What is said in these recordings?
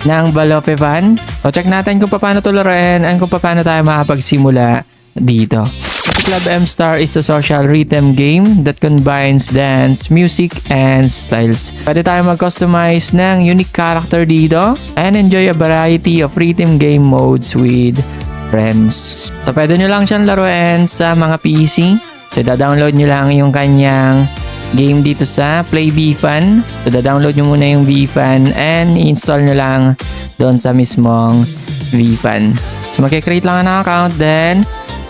ng Balopevan. So check natin kung paano ito laruin and kung paano tayo makapagsimula dito. Club M-Star is a social rhythm game that combines dance, music, and styles. Pwede tayo mag-customize ng unique character dito and enjoy a variety of rhythm game modes with friends. So pwede nyo lang siyang laruin sa mga PC. So da-download nyo lang yung kanyang game dito sa Play VFun. So da-download nyo muna yung VFun and i-install nyo lang doon sa mismong VFun. So mag-create lang ng account, then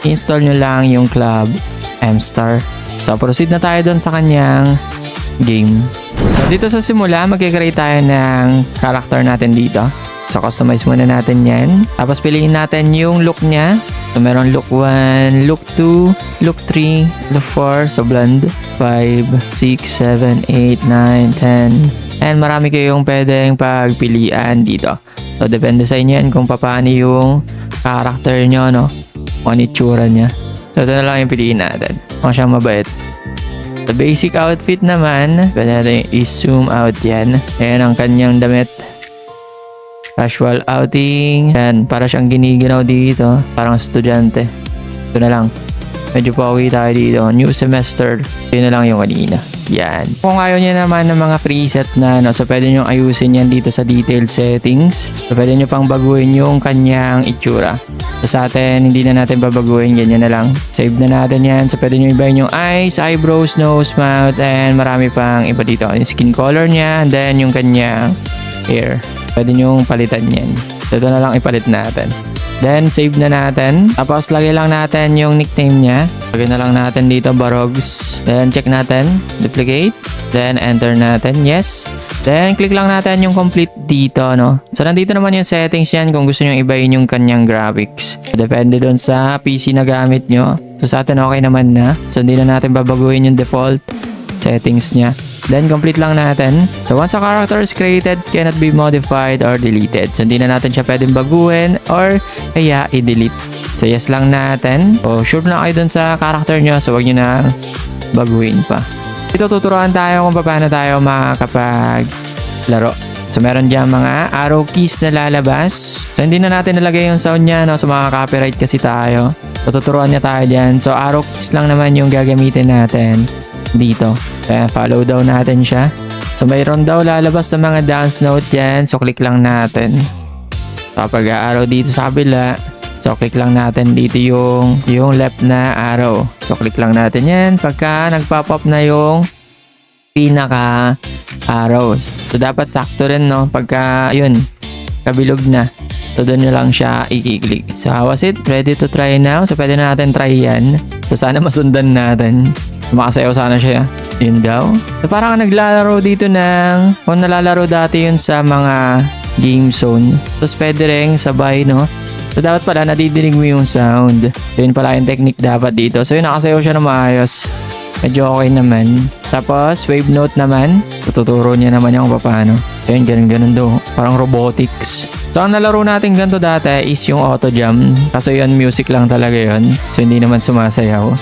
install nyo lang yung Club M-Star. So proceed na tayo doon sa kanyang game. So dito sa simula, mag-create tayo ng character natin dito. So customize muna natin yan. Tapos piliin natin yung look niya. So meron look 1, look 2, look 3, look 4. So blend 5, 6, 7, 8, 9, 10. And marami kayong pwedeng pagpilian dito. So depende sa inyo yan kung paano yung character nyo, no? Kung ano itsura niya. So ito na lang yung piliin natin. Kung siyang mabait. The basic outfit naman, pwede natin i-zoom out yan. Ayan ang kanyang damit. Casual outing. Ayan, para siyang giniginaw dito. Parang estudyante. Ito na lang. Medyo pauwi tayo dito. New semester. Ito na lang yung kanina. Yan. Kung ayaw niya naman ng mga preset na so pwede nyo ayusin yan dito sa detailed settings. So pwede nyo pang baguhin yung kanyang itsura. So sa atin, hindi na natin babaguhin. Ganyan na lang. Save na natin yan. So pwede nyo ibahin yung eyes, eyebrows, nose, mouth, and marami pang iba dito. Yung skin color niya, and then yung kanyang hair. Pwede nyo palitan yan. So ito na lang ipalit natin. Then, save na natin. Tapos, lagay lang natin yung nickname niya. Lagay na lang natin dito, Barogs. Then, check natin. Duplicate. Then, enter natin. Yes. Then, click lang natin yung complete dito, no? So, nandito naman yung settings yan kung gusto nyo ibahin yung kanyang graphics. Depende doon sa PC na gamit nyo. So, sa atin okay naman na. So, hindi na natin babaguhin yung default settings niya. Then, complete lang natin. So, once a character is created, cannot be modified or deleted. So, hindi na natin siya pwedeng baguhin or kaya i-delete. So, yes lang natin. So, sure na kayo dun sa character nyo. So, wag nyo na baguhin pa. Dito, tuturuan tayo kung paano tayo makakapaglaro. So, meron dyan mga arrow keys na lalabas. So, hindi na natin nalagay yung sound niya, no? So, makaka-copyright kasi tayo. So, tuturuan niya tayo dyan. So, arrow keys lang naman yung gagamitin natin dito. Kaya follow daw natin siya. So mayroon daw lalabas na mga dance note dyan. So click lang natin. Kapag arrow dito sa kabila, so click lang natin dito yung left na arrow. So click lang natin yan. Pagka nagpop up na yung pinaka arrow. So dapat sakto rin, no? Pagka yun, kabilog na. So doon nyo lang siya i-click. So how was it? Ready to try now? So pwede na natin try yan. So sana masundan natin. Makasayaw sana siya. Yun daw. So parang naglalaro dito ng kung nalalaro dati yun sa mga game zone. Tapos pwede rin sabay, no? So dapat pala nadidinig mo yung sound. So yun pala yung technique dapat dito. So yun, nakasayaw siya na maayos. Medyo okay naman. Tapos wave note naman. Tuturo niya naman yung paano. So yun, ganun daw. Parang robotics. So ang nalaro natin ganito dati is yung auto jump. Kaso yun, music lang talaga yun. So hindi naman sumasayaw.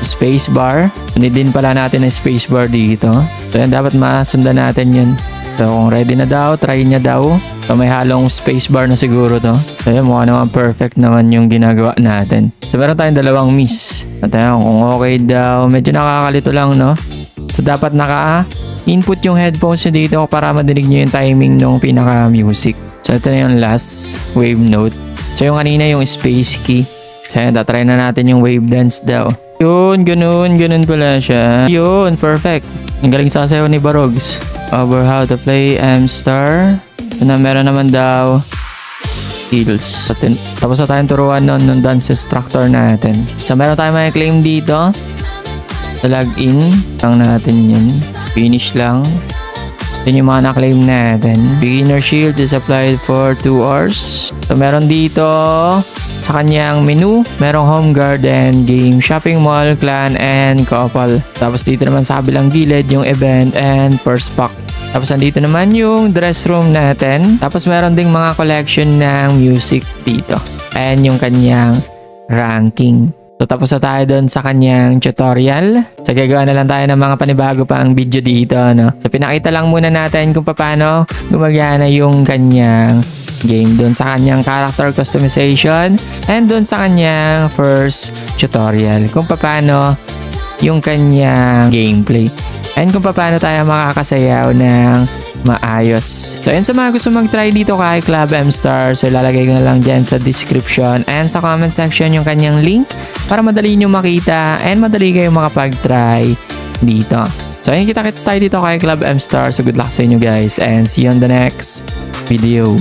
Space bar. Hindi din pala natin ang space bar dito. So yan, dapat masundan natin yun. So kung ready na daw, try niya daw. So may halong space bar na siguro to. So yan, mukha naman perfect naman yung ginagawa natin. So meron tayong dalawang miss. At yan, kung okay daw, medyo nakakalito lang, no? So dapat naka-input yung headphones nyo dito para madinig nyo yung timing ng pinaka-music. So ito na yung last wave note. So yung kanina yung space key. So yan, tatry na natin yung wave dance daw. Yun, ganun pala siya. Yun, perfect. Ang galing sasayaw ni Barogs. Over how to play M-Star. Na meron naman daw skills. Tapos na tayong turuan ng dance instructor natin. So meron tayong may claim dito. Sa login lang natin yun. Finish lang. Yun yung mga na-claim natin. Beginner shield is applied for 2 hours. So meron dito sa kanyang menu, merong home garden, game, shopping mall, clan, and couple. Tapos dito naman sa kabilang gilid yung event and first pack. Tapos nandito naman yung dress room natin. Tapos meron ding mga collection ng music dito. And yung kanyang ranking. So tapos na tayo doon sa kanyang tutorial. So gagawa na lang tayo ng mga panibago pa ang video dito, no? So pinakita lang muna natin kung paano gumagana yung kanyang game doon sa kanyang character customization and doon sa kanyang first tutorial kung paano yung kanyang gameplay and kung paano tayo makakasayaw ng maayos. So yun, sa mga gusto mag-try dito kay Club M Star, so ilalagay ko na lang dyan sa description and sa comment section yung kanyang link para madali nyo makita and madali kayo makapag-try dito. So ayun, kita-kits tayo dito kay Club M Star. So good luck sa inyo guys and see you on the next video.